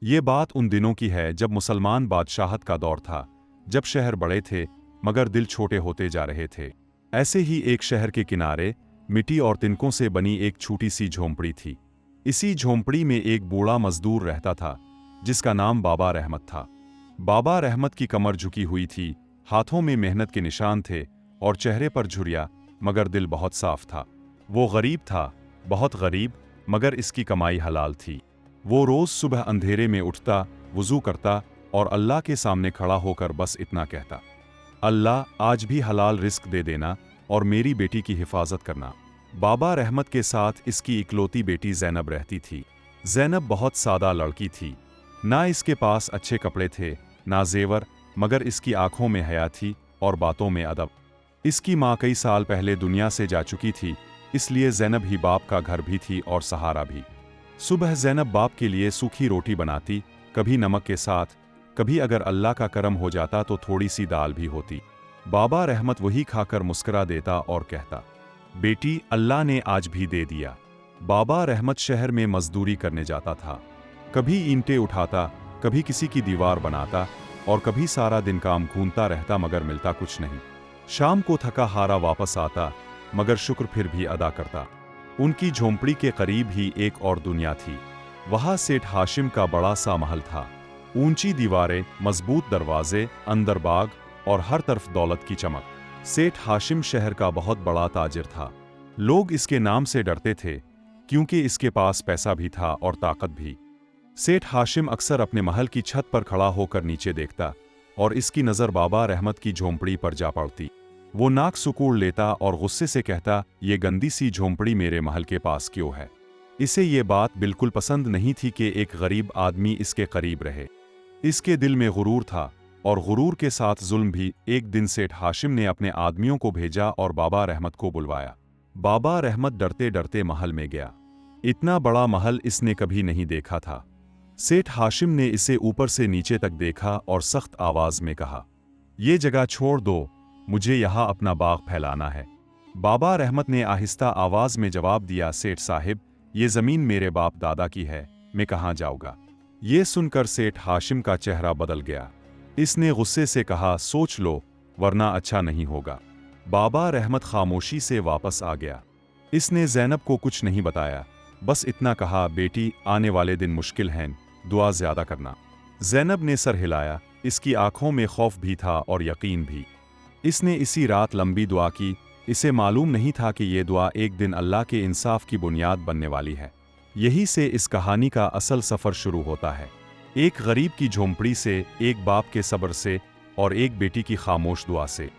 ये बात उन दिनों की है जब मुसलमान बादशाहत का दौर था, जब शहर बड़े थे मगर दिल छोटे होते जा रहे थे। ऐसे ही एक शहर के किनारे मिट्टी और तिनकों से बनी एक छोटी सी झोंपड़ी थी। इसी झोंपड़ी में एक बूढ़ा मजदूर रहता था जिसका नाम बाबा रहमत था। बाबा रहमत की कमर झुकी हुई थी, हाथों में मेहनत के निशान थे और चेहरे पर झुर्रियां, मगर दिल बहुत साफ था। वो गरीब था, बहुत गरीब, मगर इसकी कमाई हलाल थी। वो रोज सुबह अंधेरे में उठता, वुजू करता और अल्लाह के सामने खड़ा होकर बस इतना कहता, अल्लाह आज भी हलाल रिस्क दे देना और मेरी बेटी की हिफाजत करना। बाबा रहमत के साथ इसकी इकलौती बेटी ज़ैनब रहती थी। ज़ैनब बहुत सादा लड़की थी। ना इसके पास अच्छे कपड़े थे, ना जेवर, मगर इसकी आंखों में हया थी और बातों में अदब। इसकी माँ कई साल पहले दुनिया से जा चुकी थी, इसलिए ज़ैनब ही बाप का घर भी थी और सहारा भी। सुबह ज़ैनब बाप के लिए सूखी रोटी बनाती, कभी नमक के साथ, कभी अगर अल्लाह का करम हो जाता तो थोड़ी सी दाल भी होती। बाबा रहमत वही खाकर मुस्कुरा देता और कहता, बेटी अल्लाह ने आज भी दे दिया। बाबा रहमत शहर में मजदूरी करने जाता था। कभी ईंटें उठाता, कभी किसी की दीवार बनाता और कभी सारा दिन काम घूमता रहता, मगर मिलता कुछ नहीं। शाम को थका हारा वापस आता, मगर शुक्र फिर भी अदा करता। उनकी झोंपड़ी के करीब ही एक और दुनिया थी। वहां सेठ हाशिम का बड़ा सा महल था। ऊंची दीवारें, मजबूत दरवाजे, अंदर बाग और हर तरफ दौलत की चमक। सेठ हाशिम शहर का बहुत बड़ा ताजिर था। लोग इसके नाम से डरते थे क्योंकि इसके पास पैसा भी था और ताकत भी। सेठ हाशिम अक्सर अपने महल की छत पर खड़ा होकर नीचे देखता और इसकी नज़र बाबा रहमत की झोंपड़ी पर जा पड़ती। वो नाक सुकूड़ लेता और गुस्से से कहता, ये गंदी सी झोंपड़ी मेरे महल के पास क्यों है। इसे ये बात बिल्कुल पसंद नहीं थी कि एक गरीब आदमी इसके करीब रहे। इसके दिल में गुरूर था और गुरूर के साथ जुल्म भी। एक दिन सेठ हाशिम ने अपने आदमियों को भेजा और बाबा रहमत को बुलवाया। बाबा रहमत डरते डरते महल में गया। इतना बड़ा महल इसने कभी नहीं देखा था। सेठ हाशिम ने इसे ऊपर से नीचे तक देखा और सख्त आवाज में कहा, ये जगह छोड़ दो, मुझे यहाँ अपना बाग फैलाना है। बाबा रहमत ने आहिस्ता आवाज में जवाब दिया, सेठ साहिब ये जमीन मेरे बाप दादा की है, मैं कहाँ जाऊँगा। ये सुनकर सेठ हाशिम का चेहरा बदल गया। इसने गुस्से से कहा, सोच लो वरना अच्छा नहीं होगा। बाबा रहमत खामोशी से वापस आ गया। इसने ज़ैनब को कुछ नहीं बताया, बस इतना कहा, बेटी आने वाले दिन मुश्किल हैं, दुआ ज़्यादा करना। ज़ैनब ने सर हिलाया। इसकी आंखों में खौफ भी था और यकीन भी। इसने इसी रात लंबी दुआ की। इसे मालूम नहीं था कि ये दुआ एक दिन अल्लाह के इंसाफ की बुनियाद बनने वाली है। यही से इस कहानी का असल सफ़र शुरू होता है। एक गरीब की झोंपड़ी से, एक बाप के सब्र से और एक बेटी की खामोश दुआ से।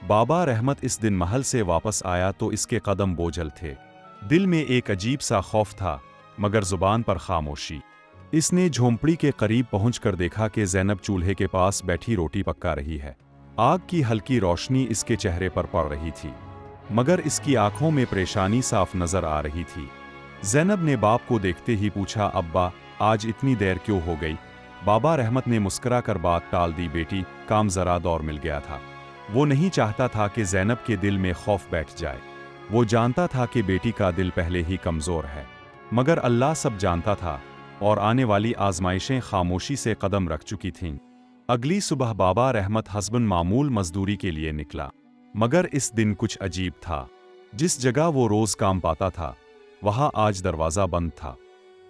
बाबा रहमत इस दिन महल से वापस आया तो इसके कदम बोझल थे। दिल में एक अजीब सा खौफ था, मगर जुबान पर खामोशी। इसने झोंपड़ी के करीब पहुंचकर देखा कि ज़ैनब चूल्हे के पास बैठी रोटी पका रही है। आग की हल्की रोशनी इसके चेहरे पर पड़ रही थी, मगर इसकी आंखों में परेशानी साफ नजर आ रही थी। ज़ैनब ने बाप को देखते ही पूछा, अब्बा आज इतनी देर क्यों हो गई। बाबा रहमत ने मुस्कुरा कर बात टाल दी, बेटी काम जरा दौर मिल गया था। वो नहीं चाहता था कि ज़ैनब के दिल में खौफ बैठ जाए। वो जानता था कि बेटी का दिल पहले ही कमज़ोर है, मगर अल्लाह सब जानता था और आने वाली आजमाइशें खामोशी से कदम रख चुकी थीं। अगली सुबह बाबा रहमत हस्बन मामूल मजदूरी के लिए निकला, मगर इस दिन कुछ अजीब था। जिस जगह वो रोज काम पाता था वहां आज दरवाज़ा बंद था।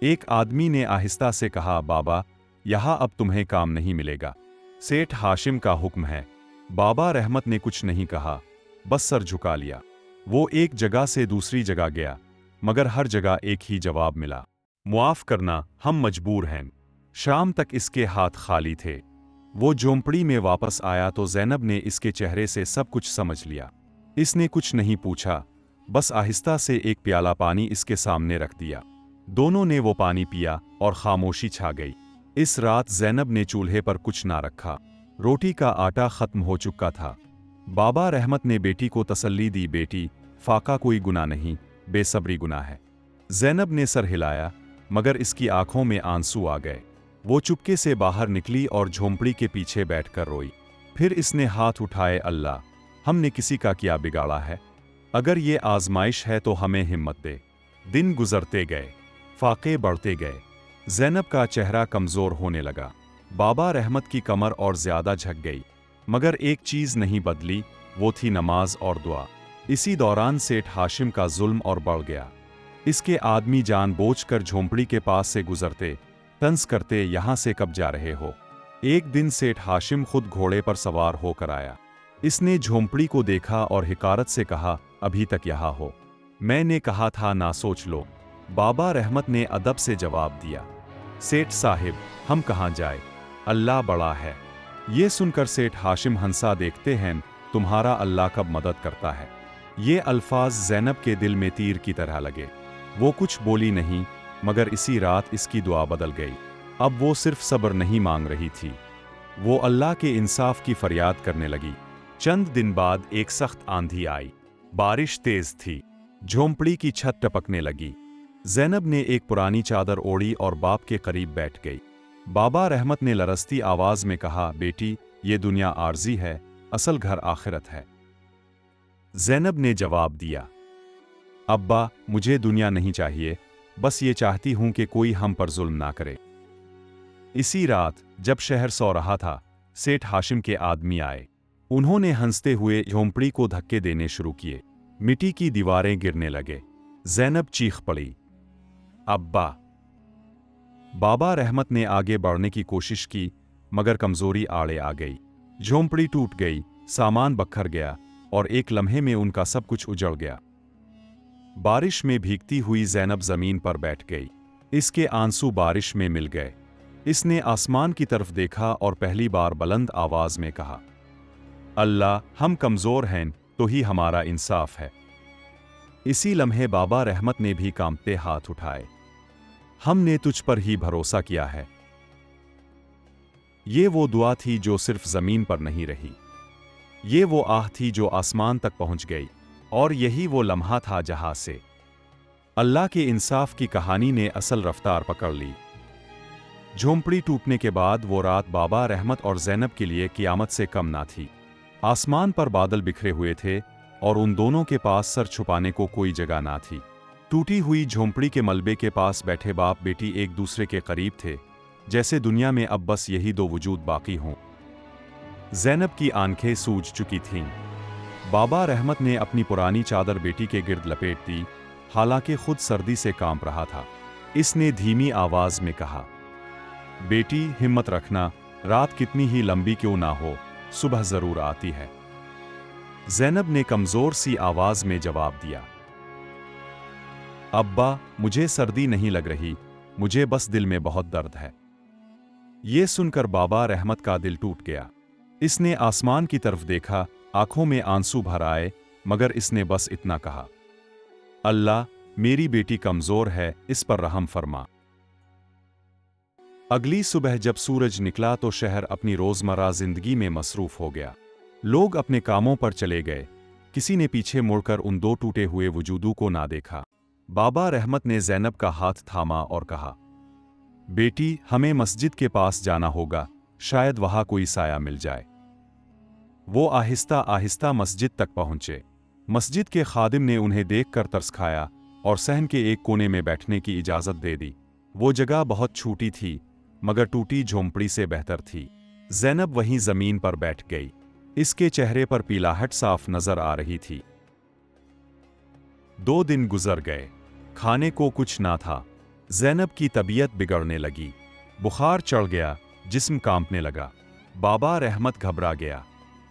एक आदमी ने आहिस्ता से कहा, बाबा यहाँ अब तुम्हें काम नहीं मिलेगा, सेठ हाशिम का हुक्म है। बाबा रहमत ने कुछ नहीं कहा, बस सर झुका लिया। वो एक जगह से दूसरी जगह गया, मगर हर जगह एक ही जवाब मिला, मुआफ करना, हम मजबूर हैं। शाम तक इसके हाथ खाली थे। वो झोंपड़ी में वापस आया तो ज़ैनब ने इसके चेहरे से सब कुछ समझ लिया। इसने कुछ नहीं पूछा, बस आहिस्ता से एक प्याला पानी इसके सामने रख दिया। दोनों ने वो पानी पिया और खामोशी छा गई। इस रात ज़ैनब ने चूल्हे पर कुछ ना रखा। रोटी का आटा खत्म हो चुका था। बाबा रहमत ने बेटी को तसल्ली दी, बेटी फाका कोई गुनाह नहीं, बेसब्री गुनाह है। ज़ैनब ने सर हिलाया, मगर इसकी आंखों में आंसू आ गए। वो चुपके से बाहर निकली और झोंपड़ी के पीछे बैठकर रोई। फिर इसने हाथ उठाए, अल्लाह हमने किसी का क्या बिगाड़ा है, अगर ये आजमाइश है तो हमें हिम्मत दे। दिन गुजरते गए, फाके बढ़ते गए। ज़ैनब का चेहरा कमज़ोर होने लगा। बाबा रहमत की कमर और ज़्यादा झक गई, मगर एक चीज़ नहीं बदली, वो थी नमाज और दुआ। इसी दौरान सेठ हाशिम का जुल्म और बढ़ गया। इसके आदमी जानबूझकर झोंपड़ी के पास से गुजरते, तंज करते, यहाँ से कब जा रहे हो। एक दिन सेठ हाशिम खुद घोड़े पर सवार होकर आया। इसने झोंपड़ी को देखा और हिकारत से कहा, अभी तक यहाँ हो? मैंने कहा था ना सोच लो। बाबा रहमत ने अदब से जवाब दिया, सेठ साहिब हम कहाँ जाए, अल्लाह बड़ा है। ये सुनकर सेठ हाशिम हंसा, देखते हैं तुम्हारा अल्लाह कब मदद करता है। ये अल्फाज ज़ैनब के दिल में तीर की तरह लगे। वो कुछ बोली नहीं, मगर इसी रात इसकी दुआ बदल गई। अब वो सिर्फ सब्र नहीं मांग रही थी, वो अल्लाह के इंसाफ की फरियाद करने लगी। चंद दिन बाद एक सख्त आंधी आई, बारिश तेज थी, झोंपड़ी की छत टपकने लगी। ज़ैनब ने एक पुरानी चादर ओढ़ी और बाप के करीब बैठ गई। बाबा रहमत ने लरसती आवाज में कहा, बेटी ये दुनिया आर्जी है, असल घर आखिरत है। ज़ैनब ने जवाब दिया, अब्बा मुझे दुनिया नहीं चाहिए, बस ये चाहती हूं कि कोई हम पर जुल्म ना करे। इसी रात जब शहर सो रहा था, सेठ हाशिम के आदमी आए। उन्होंने हंसते हुए झोंपड़ी को धक्के देने शुरू किए। मिट्टी की दीवारें गिरने लगे। ज़ैनब चीख पड़ी, अब्बा। बाबा रहमत ने आगे बढ़ने की कोशिश की, मगर कमजोरी आड़े आ गई। झोंपड़ी टूट गई, सामान बखर गया और एक लम्हे में उनका सब कुछ उजड़ गया। बारिश में भीगती हुई ज़ैनब जमीन पर बैठ गई। इसके आंसू बारिश में मिल गए। इसने आसमान की तरफ देखा और पहली बार बुलंद आवाज में कहा, अल्लाह हम कमजोर हैं तो ही हमारा इंसाफ है। इसी लम्हे बाबा रहमत ने भी कांपते हाथ उठाए, हमने तुझ पर ही भरोसा किया है। ये वो दुआ थी जो सिर्फ जमीन पर नहीं रही, ये वो आह थी जो आसमान तक पहुंच गई। और यही वो लम्हा था जहां से अल्लाह के इंसाफ की कहानी ने असल रफ्तार पकड़ ली। झोंपड़ी टूटने के बाद वो रात बाबा रहमत और ज़ैनब के लिए कियामत से कम ना थी। आसमान पर बादल बिखरे हुए थे और उन दोनों के पास सर छुपाने को कोई जगह ना थी। टूटी हुई झोंपड़ी के मलबे के पास बैठे बाप बेटी एक दूसरे के करीब थे, जैसे दुनिया में अब बस यही दो वजूद बाकी हों। ज़ैनब की आंखें सूज चुकी थीं। बाबा रहमत ने अपनी पुरानी चादर बेटी के गिर्द लपेट दी, हालांकि खुद सर्दी से कांप रहा था। इसने धीमी आवाज में कहा, बेटी हिम्मत रखना, रात कितनी ही लंबी क्यों ना हो, सुबह जरूर आती है। ज़ैनब ने कमजोर सी आवाज में जवाब दिया, अब्बा मुझे सर्दी नहीं लग रही, मुझे बस दिल में बहुत दर्द है। ये सुनकर बाबा रहमत का दिल टूट गया। इसने आसमान की तरफ देखा, आंखों में आंसू भर आए, मगर इसने बस इतना कहा, अल्लाह मेरी बेटी कमजोर है, इस पर रहम फरमा। अगली सुबह जब सूरज निकला तो शहर अपनी रोजमर्रा जिंदगी में मसरूफ हो गया। लोग अपने कामों पर चले गए। किसी ने पीछे मुड़कर उन दो टूटे हुए वजूदों को ना देखा। बाबा रहमत ने ज़ैनब का हाथ थामा और कहा, बेटी हमें मस्जिद के पास जाना होगा, शायद वहां कोई साया मिल जाए। वो आहिस्ता आहिस्ता मस्जिद तक पहुंचे। मस्जिद के खादिम ने उन्हें देखकर तरस खाया और सहन के एक कोने में बैठने की इजाजत दे दी। वो जगह बहुत छोटी थी, मगर टूटी झोंपड़ी से बेहतर थी। ज़ैनब वहीं जमीन पर बैठ गई। इसके चेहरे पर पीलाहट साफ नजर आ रही थी। 2 दिन गुजर गए, खाने को कुछ ना था। ज़ैनब की तबीयत बिगड़ने लगी, बुखार चढ़ गया, जिस्म कांपने लगा। बाबा रहमत घबरा गया।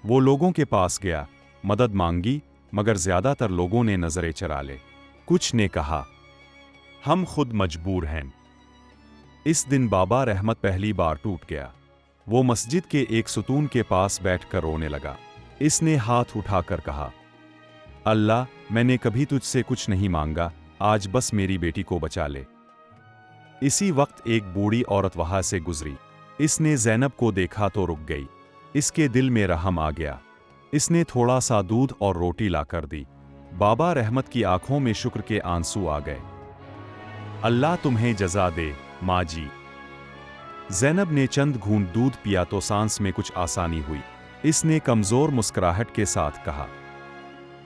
वो लोगों के पास गया, मदद मांगी, मगर ज्यादातर लोगों ने नजरें चरा ले। कुछ ने कहा, हम खुद मजबूर हैं। इस दिन बाबा रहमत पहली बार टूट गया। वो मस्जिद के एक सुतून के पास बैठकर रोने लगा। इसने हाथ उठाकर कहा, अल्लाह मैंने कभी तुझसे कुछ नहीं मांगा, आज बस मेरी बेटी को बचा ले। इसी वक्त एक बूढ़ी औरत वहां से गुजरी। इसने ज़ैनब को देखा तो रुक गई। इसके दिल में रहम आ गया। इसने थोड़ा सा दूध और रोटी लाकर दी। बाबा रहमत की आंखों में शुक्र के आंसू आ गए। अल्लाह तुम्हें जजा दे माँ जी। ज़ैनब ने चंद घूंट दूध पिया तो सांस में कुछ आसानी हुई। इसने कमजोर मुस्कुराहट के साथ कहा,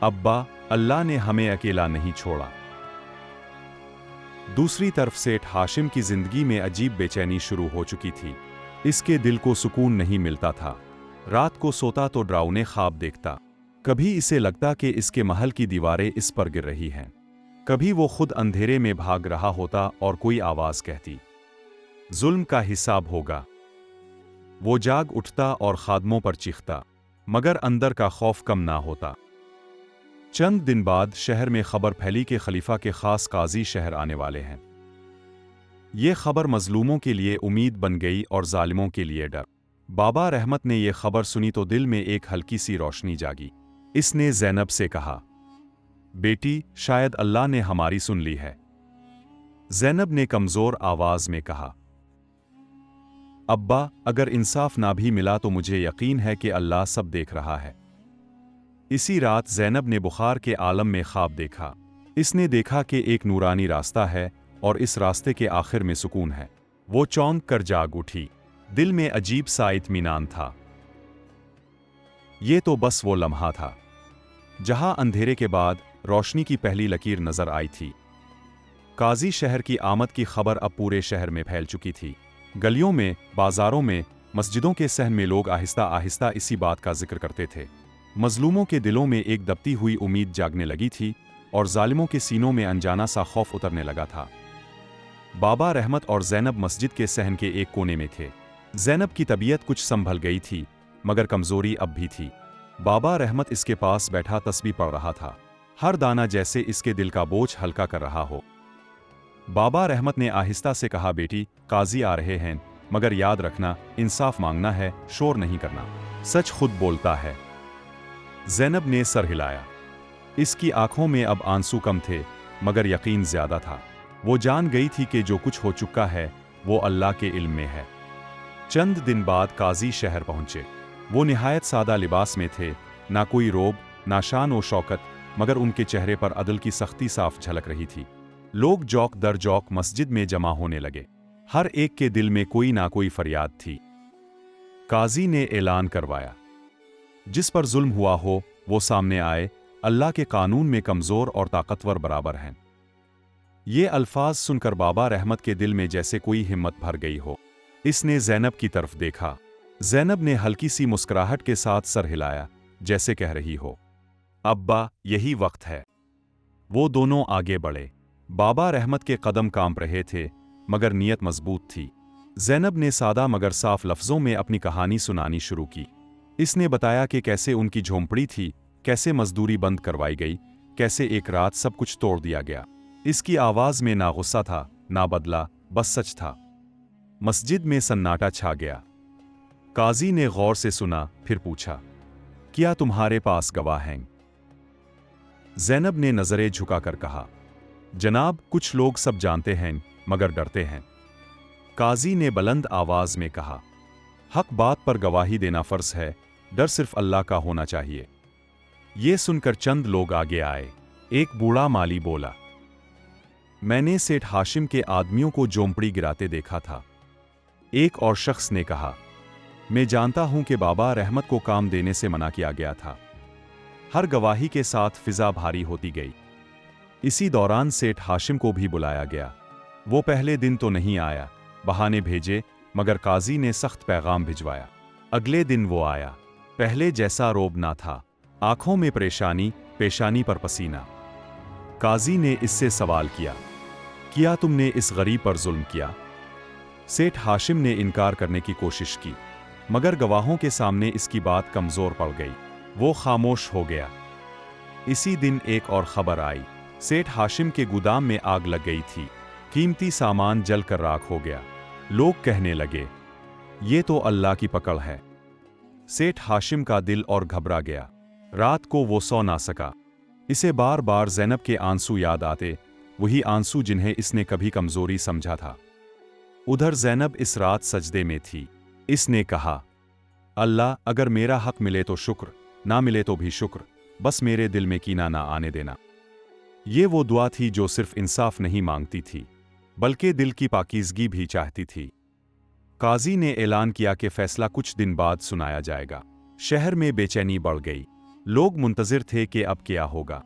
अब्बा अल्लाह ने हमें अकेला नहीं छोड़ा। दूसरी तरफ सेठ हाशिम की जिंदगी में अजीब बेचैनी शुरू हो चुकी थी। इसके दिल को सुकून नहीं मिलता था। रात को सोता तो डरावने ख्वाब देखता। कभी इसे लगता कि इसके महल की दीवारें इस पर गिर रही हैं। कभी वो खुद अंधेरे में भाग रहा होता और कोई आवाज कहती, जुल्म का हिसाब होगा। वो जाग उठता और खादमों पर चीखता, मगर अंदर का खौफ कम ना होता। चंद दिन बाद शहर में खबर फैली कि खलीफा के खास काजी शहर आने वाले हैं। ये खबर मजलूमों के लिए उम्मीद बन गई और जालिमों के लिए डर। बाबा रहमत ने यह खबर सुनी तो दिल में एक हल्की सी रोशनी जागी। इसने ज़ैनब से कहा, बेटी, शायद अल्लाह ने हमारी सुन ली है। ज़ैनब ने कमजोर आवाज में कहा, अब्बा, अगर इंसाफ ना भी मिला तो मुझे यकीन है कि अल्लाह सब देख रहा है। इसी रात ज़ैनब ने बुखार के आलम में ख्वाब देखा। इसने देखा कि एक नूरानी रास्ता है और इस रास्ते के आखिर में सुकून है। वो चौंक कर जाग उठी। दिल में अजीब सा इत्मीनान था। ये तो बस वो लम्हा था जहां अंधेरे के बाद रोशनी की पहली लकीर नजर आई थी। काजी शहर की आमद की खबर अब पूरे शहर में फैल चुकी थी। गलियों में, बाजारों में, मस्जिदों के सहन में लोग आहिस्ता आहिस्ता इसी बात का जिक्र करते थे। मजलूमों के दिलों में एक दबती हुई उम्मीद जागने लगी थी और जालिमों के सीनों में अनजाना सा खौफ उतरने लगा था। बाबा रहमत और ज़ैनब मस्जिद के सहन के एक कोने में थे। ज़ैनब की तबीयत कुछ संभल गई थी, मगर कमजोरी अब भी थी। बाबा रहमत इसके पास बैठा तस्बीह पढ़ रहा था, हर दाना जैसे इसके दिल का बोझ हल्का कर रहा हो। बाबा रहमत ने आहिस्ता से कहा, बेटी, काजी आ रहे हैं, मगर याद रखना, इंसाफ मांगना है, शोर नहीं करना। सच खुद बोलता है। ज़ैनब ने सर हिलाया। इसकी आंखों में अब आंसू कम थे, मगर यकीन ज्यादा था। वो जान गई थी कि जो कुछ हो चुका है वो अल्लाह के इल्म में है। चंद दिन बाद काजी शहर पहुंचे। वो निहायत सादा लिबास में थे, ना कोई रोब, ना शान व शौकत, मगर उनके चेहरे पर अदल की सख्ती साफ झलक रही थी। लोग जौक दर जौक मस्जिद में जमा होने लगे। हर एक के दिल में कोई ना कोई फरियाद थी। काजी ने ऐलान करवाया, जिस पर जुल्म हुआ हो वो सामने आए। अल्लाह के कानून में कमजोर और ताकतवर बराबर हैं। ये अल्फाज सुनकर बाबा रहमत के दिल में जैसे कोई हिम्मत भर गई हो। इसने ज़ैनब की तरफ देखा। ज़ैनब ने हल्की सी मुस्कुराहट के साथ सर हिलाया, जैसे कह रही हो, अब्बा, यही वक्त है। वो दोनों आगे बढ़े। बाबा रहमत के कदम कांप रहे थे, मगर नीयत मजबूत थी। ज़ैनब ने सादा मगर साफ लफ्ज़ों में अपनी कहानी सुनानी शुरू की। इसने बताया कि कैसे उनकी झोंपड़ी थी, कैसे मजदूरी बंद करवाई गई, कैसे एक रात सब कुछ तोड़ दिया गया। इसकी आवाज में ना गुस्सा था, ना बदला, बस सच था। मस्जिद में सन्नाटा छा गया। काजी ने गौर से सुना, फिर पूछा, क्या तुम्हारे पास गवाह हैं? ज़ैनब ने नजरें झुकाकर कहा, जनाब, कुछ लोग सब जानते हैं, मगर डरते हैं। काजी ने बुलंद आवाज में कहा, हक बात पर गवाही देना फर्ज है, डर सिर्फ अल्लाह का होना चाहिए। ये सुनकर चंद लोग आगे आए। एक बूढ़ा माली बोला, मैंने सेठ हाशिम के आदमियों को झोंपड़ी गिराते देखा था। एक और शख्स ने कहा, मैं जानता हूं कि बाबा रहमत को काम देने से मना किया गया था। हर गवाही के साथ फिजा भारी होती गई। इसी दौरान सेठ हाशिम को भी बुलाया गया। वो पहले दिन तो नहीं आया, बहाने भेजे, मगर काजी ने सख्त पैगाम भिजवाया। अगले दिन वो आया। पहले जैसा रोब ना था, आंखों में परेशानी, पेशानी पर पसीना। काजी ने इससे सवाल किया, क्या तुमने इस गरीब पर जुल्म किया? सेठ हाशिम ने इनकार करने की कोशिश की, मगर गवाहों के सामने इसकी बात कमजोर पड़ गई। वो खामोश हो गया। इसी दिन एक और खबर आई। सेठ हाशिम के गोदाम में आग लग गई थी। कीमती सामान जलकर राख हो गया। लोग कहने लगे, ये तो अल्लाह की पकड़ है। सेठ हाशिम का दिल और घबरा गया। रात को वो सो ना सका। इसे बार बार ज़ैनब के आंसू याद आते, वही आंसू जिन्हें इसने कभी कमजोरी समझा था। उधर ज़ैनब इस रात सजदे में थी। इसने कहा, अल्लाह, अगर मेरा हक मिले तो शुक्र, ना मिले तो भी शुक्र, बस मेरे दिल में कीना ना आने देना। ये वो दुआ थी जो सिर्फ इंसाफ नहीं मांगती थी, बल्कि दिल की पाकीज़गी भी चाहती थी। काजी ने ऐलान किया कि फैसला कुछ दिन बाद सुनाया जाएगा। शहर में बेचैनी बढ़ गई। लोग मुंतजिर थे कि अब क्या होगा।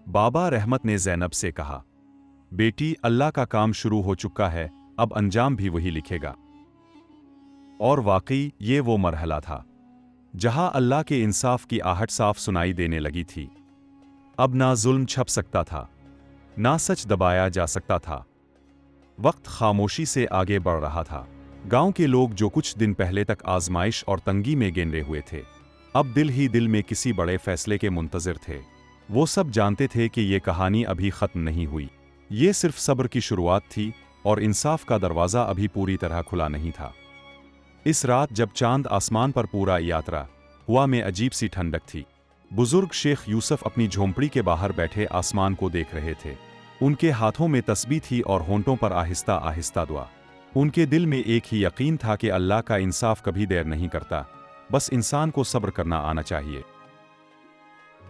बाबा रहमत ने ज़ैनब से कहा, बेटी, अल्लाह का काम शुरू हो चुका है, अब अंजाम भी वही लिखेगा। और वाकई ये वो मरहला था जहां अल्लाह के इंसाफ की आहट साफ सुनाई देने लगी थी। अब ना जुल्म छप सकता था, ना सच दबाया जा सकता था। वक्त खामोशी से आगे बढ़ रहा था। गांव के लोग जो कुछ दिन पहले तक आजमाइश और तंगी में गेंदे हुए थे, अब दिल ही दिल में किसी बड़े फैसले के मुंतजिर थे। वो सब जानते थे कि ये कहानी अभी खत्म नहीं हुई, ये सिर्फ सब्र की शुरुआत थी और इंसाफ का दरवाज़ा अभी पूरी तरह खुला नहीं था। इस रात जब चांद आसमान पर पूरा यात्रा हुआ में अजीब सी ठंडक थी। बुजुर्ग शेख यूसुफ अपनी झोंपड़ी के बाहर बैठे आसमान को देख रहे थे। उनके हाथों में तस्बीह थी और होंठों पर आहिस्ता आहिस्ता दुआ। उनके दिल में एक ही यकीन था कि अल्लाह का इंसाफ कभी देर नहीं करता, बस इंसान को सब्र करना आना चाहिए।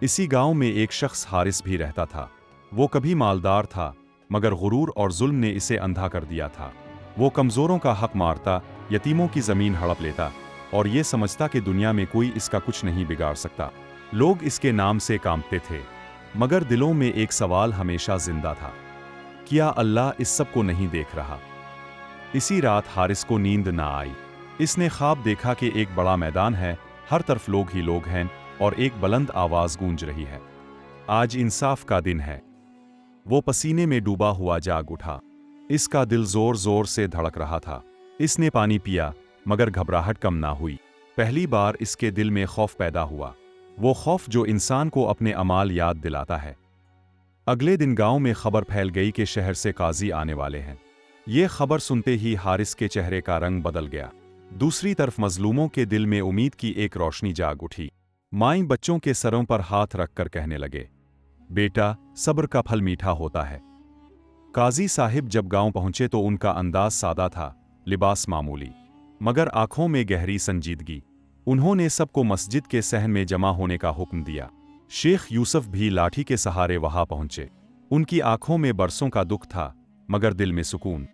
इसी गांव में एक शख्स हारिस भी रहता था। वो कभी मालदार था, मगर गुरूर और जुल्म ने इसे अंधा कर दिया था। वो कमज़ोरों का हक मारता, यतीमों की ज़मीन हड़प लेता और ये समझता कि दुनिया में कोई इसका कुछ नहीं बिगाड़ सकता। लोग इसके नाम से कांपते थे, मगर दिलों में एक सवाल हमेशा जिंदा था, क्या अल्लाह इस सब को नहीं देख रहा? इसी रात हारिस को नींद ना आई। इसने ख्वाब देखा कि एक बड़ा मैदान है, हर तरफ लोग ही लोग हैं और एक बुलंद आवाज़ गूंज रही है, आज इंसाफ का दिन है। वो पसीने में डूबा हुआ जाग उठा। इसका दिल जोर जोर से धड़क रहा था। इसने पानी पिया, मगर घबराहट कम ना हुई। पहली बार इसके दिल में खौफ पैदा हुआ, वो खौफ जो इंसान को अपने अमाल याद दिलाता है। अगले दिन गांव में खबर फैल गई कि शहर से काजी आने वाले हैं। ये खबर सुनते ही हारिस के चेहरे का रंग बदल गया। दूसरी तरफ मजलूमों के दिल में उम्मीद की एक रोशनी जाग उठी। माई बच्चों के सरों पर हाथ रखकर कहने लगे, बेटा, सब्र का फल मीठा होता है। काजी साहिब जब गांव पहुंचे तो उनका अंदाज सादा था, लिबास मामूली, मगर आंखों में गहरी संजीदगी। उन्होंने सबको मस्जिद के सहन में जमा होने का हुक्म दिया। शेख यूसुफ भी लाठी के सहारे वहां पहुंचे। उनकी आंखों में बरसों का दुख था, मगर दिल में सुकून।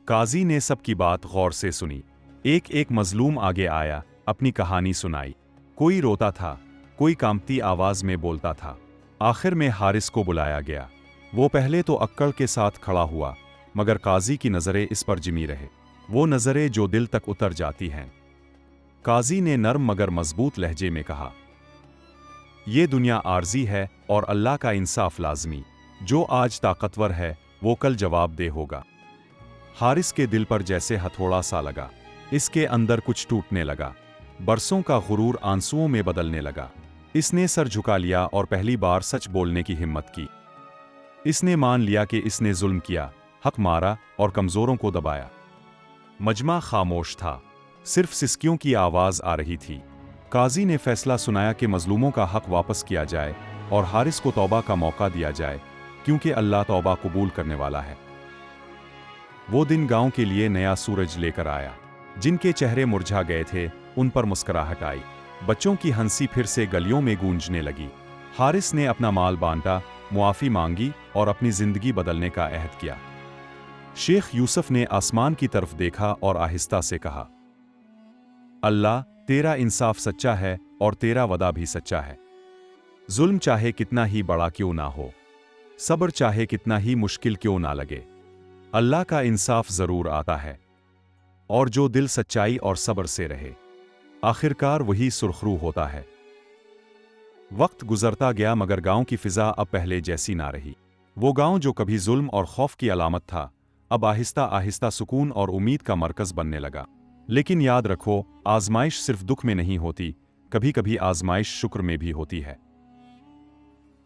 काजी ने सबकी बात गौर से सुनी। एक एक मजलूम आगे आया, अपनी कहानी सुनाई। कोई रोता था, कोई कांपती आवाज में बोलता था। आखिर में हारिस को बुलाया गया। वो पहले तो अक्कड़ के साथ खड़ा हुआ, मगर काजी की नजरें इस पर जिमी रहे, वो नजरें जो दिल तक उतर जाती हैं। काजी ने नर्म मगर मजबूत लहजे में कहा, ये दुनिया आर्जी है और अल्लाह का इंसाफ लाजमी। जो आज ताकतवर है वो कल जवाब दे होगा। हारिस के दिल पर जैसे हथौड़ा सा लगा। इसके अंदर कुछ टूटने लगा। बरसों का गुरूर आंसुओं में बदलने लगा। इसने सर झुका लिया और पहली बार सच बोलने की हिम्मत की। इसने मान लिया कि इसने जुल्म किया, हक मारा और कमजोरों को दबाया। मजमा खामोश था, सिर्फ सिसकियों की आवाज आ रही थी। काजी ने फैसला सुनाया कि मजलूमों का हक वापस किया जाए और हारिस को तौबा का मौका दिया जाए, क्योंकि अल्लाह तौबा कबूल करने वाला है। वो दिन गांव के लिए नया सूरज लेकर आया। जिनके चेहरे मुरझा गए थे उन पर मुस्कुराहट आई। बच्चों की हंसी फिर से गलियों में गूंजने लगी। हारिस ने अपना माल बांटा, मुआफी मांगी और अपनी जिंदगी बदलने का अहद किया। शेख यूसुफ ने आसमान की तरफ देखा और आहिस्ता से कहा, अल्लाह, तेरा इंसाफ सच्चा है और तेरा वदा भी सच्चा है। जुल्म चाहे कितना ही बड़ा क्यों ना हो, सब्र चाहे कितना ही मुश्किल क्यों ना लगे, अल्लाह का इंसाफ जरूर आता है। और जो दिल सच्चाई और सब्र से रहे, आखिरकार वही सुरखरू होता है। वक्त गुजरता गया, मगर गांव की फिजा अब पहले जैसी ना रही। वो गांव जो कभी जुल्म और खौफ की अलामत था, अब आहिस्ता आहिस्ता सुकून और उम्मीद का मरकज बनने लगा। लेकिन याद रखो, आजमाइश सिर्फ दुख में नहीं होती, कभी कभी आजमाइश शुक्र में भी होती है।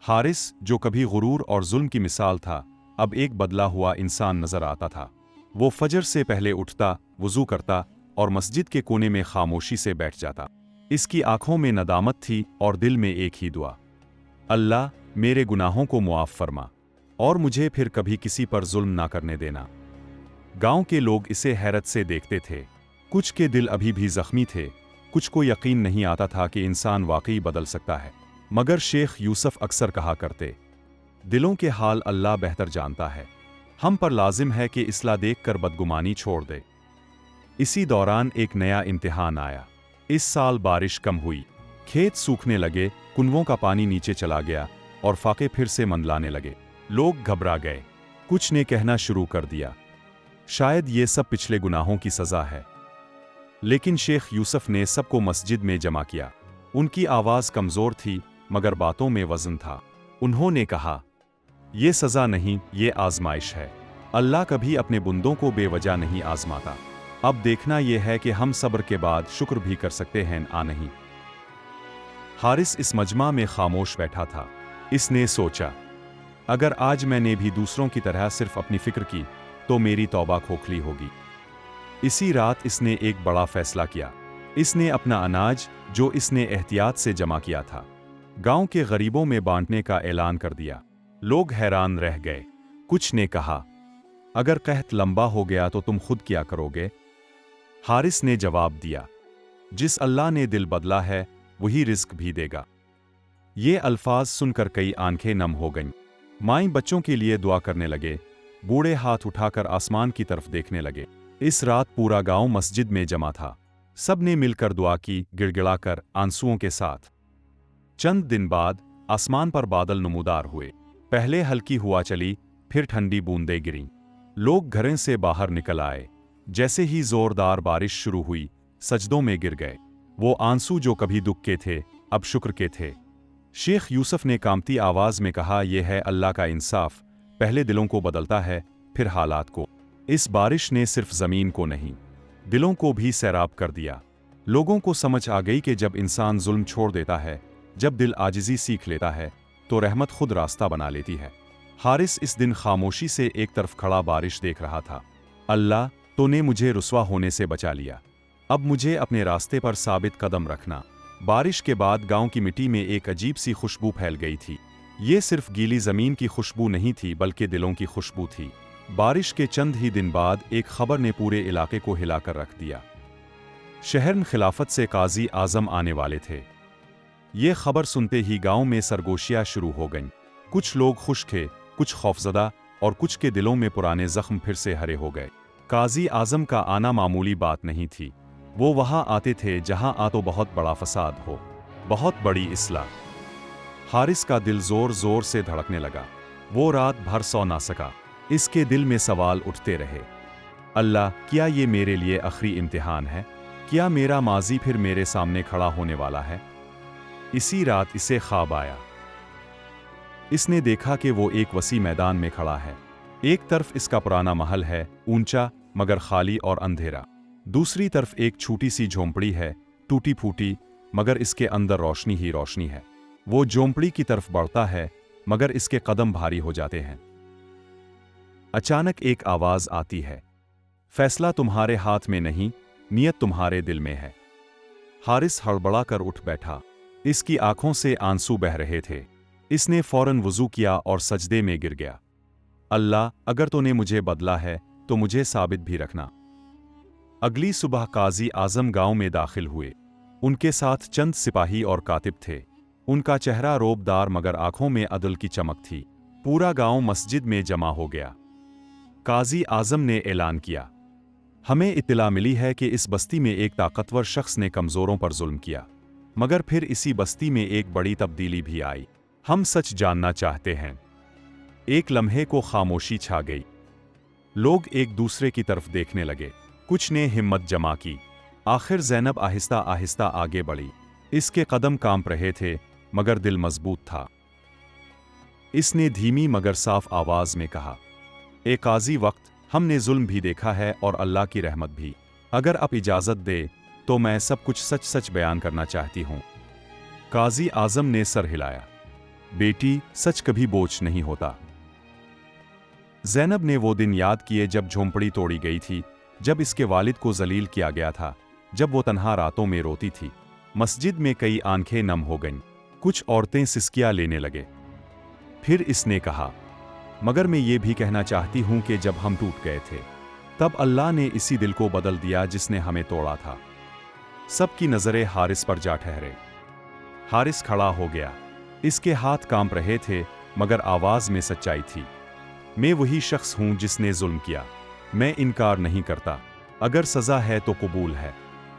हारिस, जो कभी गुरूर और जुल्म की मिसाल था, अब एक बदला हुआ इंसान नजर आता था। वो फजर से पहले उठता, वुजू करता और मस्जिद के कोने में खामोशी से बैठ जाता। इसकी आंखों में नदामत थी और दिल में एक ही दुआ, अल्लाह, मेरे गुनाहों को मुआफ फरमा और मुझे फिर कभी किसी पर जुल्म ना करने देना। गांव के लोग इसे हैरत से देखते थे। कुछ के दिल अभी भी जख्मी थे, कुछ को यकीन नहीं आता था कि इंसान वाकई बदल सकता है। मगर शेख यूसुफ अक्सर कहा करते, दिलों के हाल अल्लाह बेहतर जानता है। हम पर लाजिम है कि इस्लाह देखकर बदगुमानी छोड़ दे। इसी दौरान एक नया इम्तिहान आया। इस साल बारिश कम हुई, खेत सूखने लगे, कुनवों का पानी नीचे चला गया और फाके फिर से मंडलाने लगे। लोग घबरा गए। कुछ ने कहना शुरू कर दिया, शायद ये सब पिछले गुनाहों की सजा है। लेकिन शेख यूसुफ ने सबको मस्जिद में जमा किया। उनकी आवाज़ कमज़ोर थी मगर बातों में वज़न था। उन्होंने कहा, ये सज़ा नहीं, ये आज़माइश है। अल्लाह कभी अपने बंदों को बेवजह नहीं आज़माता। अब देखना यह है कि हम सब्र के बाद शुक्र भी कर सकते हैं या नहीं। हारिस इस मजमा में खामोश बैठा था। इसने सोचा, अगर आज मैंने भी दूसरों की तरह सिर्फ अपनी फिक्र की तो मेरी तौबा खोखली होगी। इसी रात इसने एक बड़ा फैसला किया। इसने अपना अनाज जो इसने एहतियात से जमा किया था गांव के गरीबों में बांटने का ऐलान कर दिया। लोग हैरान रह गए। कुछ ने कहा, अगर कहत लंबा हो गया तो तुम खुद क्या करोगे? हारिस ने जवाब दिया, जिस अल्लाह ने दिल बदला है वही रिस्क भी देगा। ये अल्फाज सुनकर कई आंखें नम हो गईं। माएं बच्चों के लिए दुआ करने लगे, बूढ़े हाथ उठाकर आसमान की तरफ देखने लगे। इस रात पूरा गांव मस्जिद में जमा था। सब ने मिलकर दुआ की, गिड़गिड़ाकर, आंसुओं के साथ। चंद दिन बाद आसमान पर बादल नमूदार हुए। पहले हल्की हुआ चली, फिर ठंडी बूंदें गिरीं। लोग घरों से बाहर निकल आए। जैसे ही जोरदार बारिश शुरू हुई, सजदों में गिर गए। वो आंसू जो कभी दुख के थे, अब शुक्र के थे। शेख यूसुफ ने कांपती आवाज में कहा, यह है अल्लाह का इंसाफ, पहले दिलों को बदलता है, फिर हालात को। इस बारिश ने सिर्फ जमीन को नहीं, दिलों को भी सैराब कर दिया। लोगों को समझ आ गई कि जब इंसान जुल्म छोड़ देता है, जब दिल आजिज़ी सीख लेता है, तो रहमत खुद रास्ता बना लेती है। हारिस इस दिन खामोशी से एक तरफ खड़ा बारिश देख रहा था। अल्लाह, तूने मुझे रुस्वा होने से बचा लिया, अब मुझे अपने रास्ते पर साबित कदम रखना। बारिश के बाद गांव की मिट्टी में एक अजीब सी खुशबू फैल गई थी। ये सिर्फ गीली जमीन की खुशबू नहीं थी, बल्कि दिलों की खुशबू थी। बारिश के चंद ही दिन बाद एक खबर ने पूरे इलाके को हिलाकर रख दिया। शहर में खिलाफत से काजी आजम आने वाले थे। ये खबर सुनते ही गांव में सरगोशियां शुरू हो गईं। कुछ लोग खुश थे, कुछ खौफजदा, और कुछ के दिलों में पुराने जख्म फिर से हरे हो गए। काजी आजम का आना मामूली बात नहीं थी। वो वहां आते थे जहां आ तो बहुत बड़ा फसाद हो, बहुत बड़ी इस्लाह। हारिस का दिल जोर जोर से धड़कने लगा। वो रात भर सो ना सका। इसके दिल में सवाल उठते रहे, अल्लाह, क्या ये मेरे लिए आखिरी इम्तिहान है? क्या मेरा माजी फिर मेरे सामने खड़ा होने वाला है? इसी रात इसे ख्वाब आया। इसने देखा कि वो एक वसी मैदान में खड़ा है। एक तरफ इसका पुराना महल है, ऊंचा मगर खाली और अंधेरा। दूसरी तरफ एक छोटी सी झोंपड़ी है, टूटी फूटी, मगर इसके अंदर रोशनी ही रोशनी है। वो झोंपड़ी की तरफ बढ़ता है, मगर इसके कदम भारी हो जाते हैं। अचानक एक आवाज आती है, फैसला तुम्हारे हाथ में नहीं, नियत तुम्हारे दिल में है। हारिस हड़बड़ाकर उठ बैठा। इसकी आंखों से आंसू बह रहे थे। इसने फौरन वुजू किया और सजदे में गिर गया। अल्लाह, अगर तूने मुझे बदला है तो मुझे साबित भी रखना। अगली सुबह काजी आजम गांव में दाखिल हुए। उनके साथ चंद सिपाही और कातिब थे। उनका चेहरा रोबदार मगर आंखों में अदल की चमक थी। पूरा गांव मस्जिद में जमा हो गया। काजी आजम ने ऐलान किया, हमें इत्तला मिली है कि इस बस्ती में एक ताकतवर शख्स ने कमजोरों पर जुल्म किया, मगर फिर इसी बस्ती में एक बड़ी तब्दीली भी आई। हम सच जानना चाहते हैं। एक लम्हे को खामोशी छा गई। लोग एक दूसरे की तरफ देखने लगे। कुछ ने हिम्मत जमा की। आखिर ज़ैनब आहिस्ता आहिस्ता आगे बढ़ी। इसके कदम कांप रहे थे, मगर दिल मजबूत था। इसने धीमी मगर साफ आवाज में कहा, ए काजी वक्त, हमने जुल्म भी देखा है और अल्लाह की रहमत भी। अगर आप इजाज़त दे तो मैं सब कुछ सच सच बयान करना चाहती हूँ। काजी आजम ने सर हिलाया। बेटी, सच कभी बोझ नहीं होता। ज़ैनब ने वो दिन याद किए जब झोंपड़ी तोड़ी गई थी, जब इसके वालिद को जलील किया गया था, जब वो तन्हा रातों में रोती थी। मस्जिद में कई आंखें नम हो गईं। कुछ औरतें सिसकियां लेने लगे। फिर इसने कहा, मगर मैं ये भी कहना चाहती हूं कि जब हम टूट गए थे, तब अल्लाह ने इसी दिल को बदल दिया जिसने हमें तोड़ा था। सबकी नजरें हारिस पर जा ठहरे। हारिस खड़ा हो गया। इसके हाथ कांप रहे थे, मगर आवाज में सच्चाई थी। मैं वही शख्स हूं जिसने जुल्म किया। मैं इनकार नहीं करता। अगर सजा है तो कबूल है,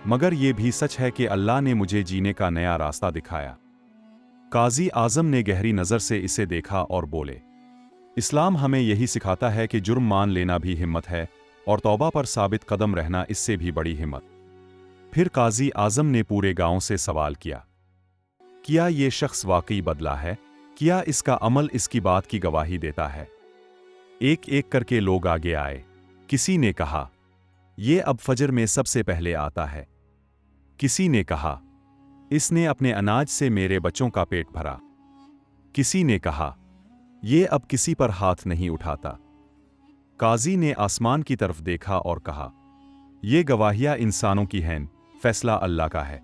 मगर यह भी सच है कि अल्लाह ने मुझे जीने का नया रास्ता दिखाया। काजी आजम ने गहरी नजर से इसे देखा और बोले, इस्लाम हमें यही सिखाता है कि जुर्म मान लेना भी हिम्मत है और तौबा पर साबित कदम रहना इससे भी बड़ी हिम्मत। फिर काजी आजम ने पूरे गांव से सवाल किया, क्या ये शख्स वाकई बदला है? क्या इसका अमल इसकी बात की गवाही देता है? एक एक करके लोग आगे आए। किसी ने कहा, ये अब फजर में सबसे पहले आता है। किसी ने कहा, इसने अपने अनाज से मेरे बच्चों का पेट भरा। किसी ने कहा, ये अब किसी पर हाथ नहीं उठाता। काजी ने आसमान की तरफ देखा और कहा, ये गवाहियां इंसानों की हैं, फैसला अल्लाह का है।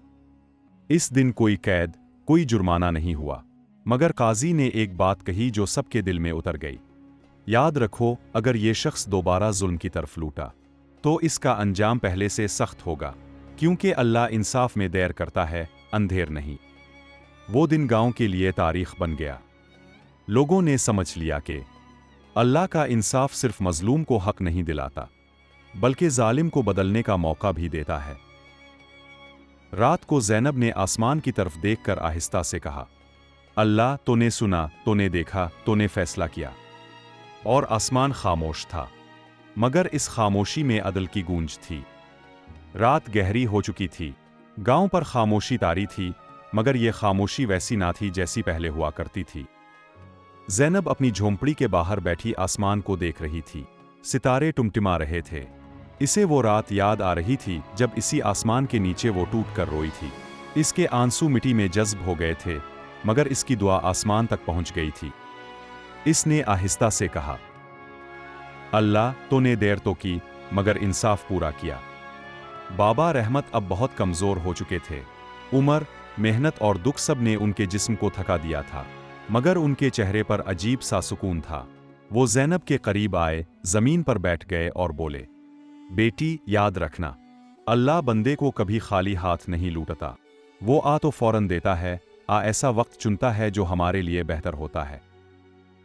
इस दिन कोई कैद, कोई जुर्माना नहीं हुआ, मगर काजी ने एक बात कही जो सबके दिल में उतर गई। याद रखो, अगर ये शख्स दोबारा जुल्म की तरफ लूटा तो इसका अंजाम पहले से सख्त होगा, क्योंकि अल्लाह इंसाफ में देर करता है, अंधेर नहीं। वो दिन गांव के लिए तारीख बन गया। लोगों ने समझ लिया कि अल्लाह का इंसाफ सिर्फ मजलूम को हक नहीं दिलाता, बल्कि जालिम को बदलने का मौका भी देता है। रात को ज़ैनब ने आसमान की तरफ देखकर आहिस्ता से कहा, अल्लाह, तूने सुना, तूने देखा, तूने फैसला किया। और आसमान खामोश था, मगर इस खामोशी में अदल की गूंज थी। रात गहरी हो चुकी थी, गांव पर खामोशी तारी थी, मगर यह खामोशी वैसी ना थी जैसी पहले हुआ करती थी। ज़ैनब अपनी झोंपड़ी के बाहर बैठी आसमान को देख रही थी। सितारे टिमटिमा रहे थे। इसे वो रात याद आ रही थी जब इसी आसमान के नीचे वो टूट कर रोई थी। इसके आंसू मिट्टी में जज्ब हो गए थे, मगर इसकी दुआ आसमान तक पहुंच गई थी। इसने आहिस्ता से कहा, अल्लाह, तूने देर तो की, मगर इंसाफ पूरा किया। बाबा रहमत अब बहुत कमज़ोर हो चुके थे। उम्र, मेहनत और दुख सब ने उनके जिस्म को थका दिया था, मगर उनके चेहरे पर अजीब सा सुकून था। वो ज़ैनब के करीब आए, ज़मीन पर बैठ गए और बोले, बेटी, याद रखना, अल्लाह बंदे को कभी खाली हाथ नहीं लूटता। वो आ तो फौरन देता है, आ ऐसा वक्त चुनता है जो हमारे लिए बेहतर होता है।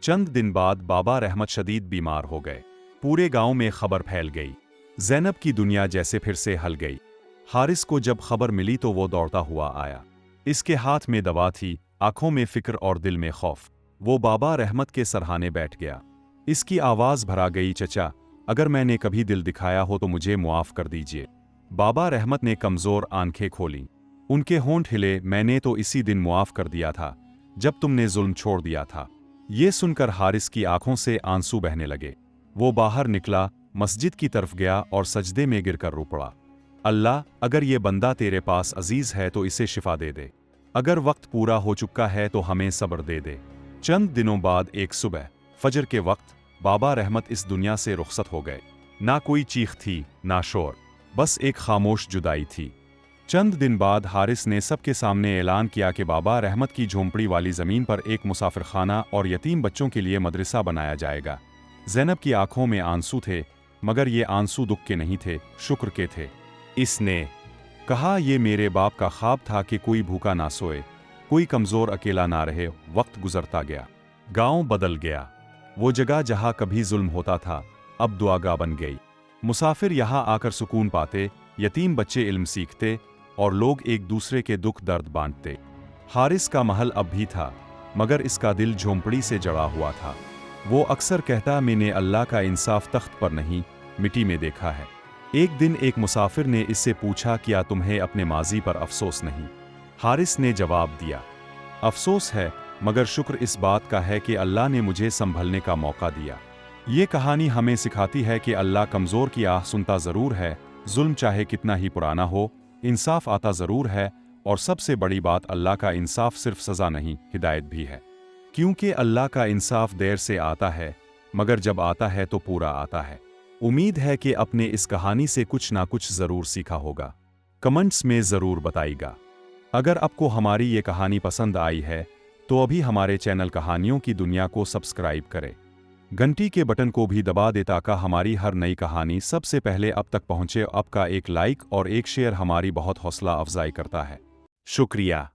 चंद दिन बाद बाबा रहमत शदीद बीमार हो गए। पूरे गांव में खबर फैल गई। ज़ैनब की दुनिया जैसे फिर से हल गई। हारिस को जब खबर मिली तो वो दौड़ता हुआ आया। इसके हाथ में दवा थी, आंखों में फिक्र और दिल में खौफ। वो बाबा रहमत के सरहाने बैठ गया। इसकी आवाज़ भरा गई, चचा, अगर मैंने कभी दिल दिखाया हो तो मुझे मुआफ़ कर दीजिए। बाबा रहमत ने कमज़ोर आंखें खोलीं। उनके होंठ हिले, मैंने तो इसी दिन मुआफ़ कर दिया था जब तुमने जुल्म छोड़ दिया था। ये सुनकर हारिस की आंखों से आंसू बहने लगे। वो बाहर निकला, मस्जिद की तरफ गया और सजदे में गिरकर रो पड़ा। अल्लाह, अगर ये बंदा तेरे पास अजीज़ है तो इसे शिफा दे दे। अगर वक्त पूरा हो चुका है तो हमें सब्र दे दे। चंद दिनों बाद एक सुबह फजर के वक्त बाबा रहमत इस दुनिया से रुखसत हो गए। ना कोई चीख थी, ना शोर, बस एक खामोश जुदाई थी। चंद दिन बाद हारिस ने सबके सामने ऐलान किया कि बाबा रहमत की झोंपड़ी वाली ज़मीन पर एक मुसाफिरखाना और यतीम बच्चों के लिए मदरसा बनाया जाएगा। ज़ैनब की आंखों में आंसू थे, मगर ये आंसू दुख के नहीं थे, शुक्र के थे। इसने कहा, ये मेरे बाप का ख्वाब था कि कोई भूखा ना सोए, कोई कमज़ोर अकेला ना रहे। वक्त गुजरता गया, गांव बदल गया। वो जगह जहां कभी जुल्म होता था अब दुआगाह बन गई। मुसाफिर यहां आकर सुकून पाते, यतीम बच्चे इल्म सीखते और लोग एक दूसरे के दुख दर्द बांटते। हारिस का महल अब भी था, मगर इसका दिल झोंपड़ी से जड़ा हुआ था। वो अक्सर कहता, मैंने अल्लाह का इंसाफ तख्त पर नहीं, मिट्टी में देखा है। एक दिन एक मुसाफिर ने इससे पूछा, क्या तुम्हें अपने माजी पर अफसोस नहीं? हारिस ने जवाब दिया, अफसोस है, मगर शुक्र इस बात का है कि अल्लाह ने मुझे संभलने का मौका दिया। ये कहानी हमें सिखाती है कि अल्लाह कमज़ोर की आह सुनता ज़रूर है। जुल्म चाहे कितना ही पुराना हो, इंसाफ आता ज़रूर है। और सबसे बड़ी बात, अल्लाह का इंसाफ सिर्फ सज़ा नहीं, हिदायत भी है। क्योंकि अल्लाह का इंसाफ देर से आता है, मगर जब आता है तो पूरा आता है। उम्मीद है कि आपने इस कहानी से कुछ ना कुछ ज़रूर सीखा होगा। कमेंट्स में ज़रूर बताइएगा। अगर आपको हमारी ये कहानी पसंद आई है तो अभी हमारे चैनल कहानियों की दुनिया को सब्सक्राइब करें। घंटी के बटन को भी दबा दे ताकि हमारी हर नई कहानी सबसे पहले अब तक पहुंचे। आपका एक लाइक और एक शेयर हमारी बहुत हौसला अफजाई करता है। शुक्रिया।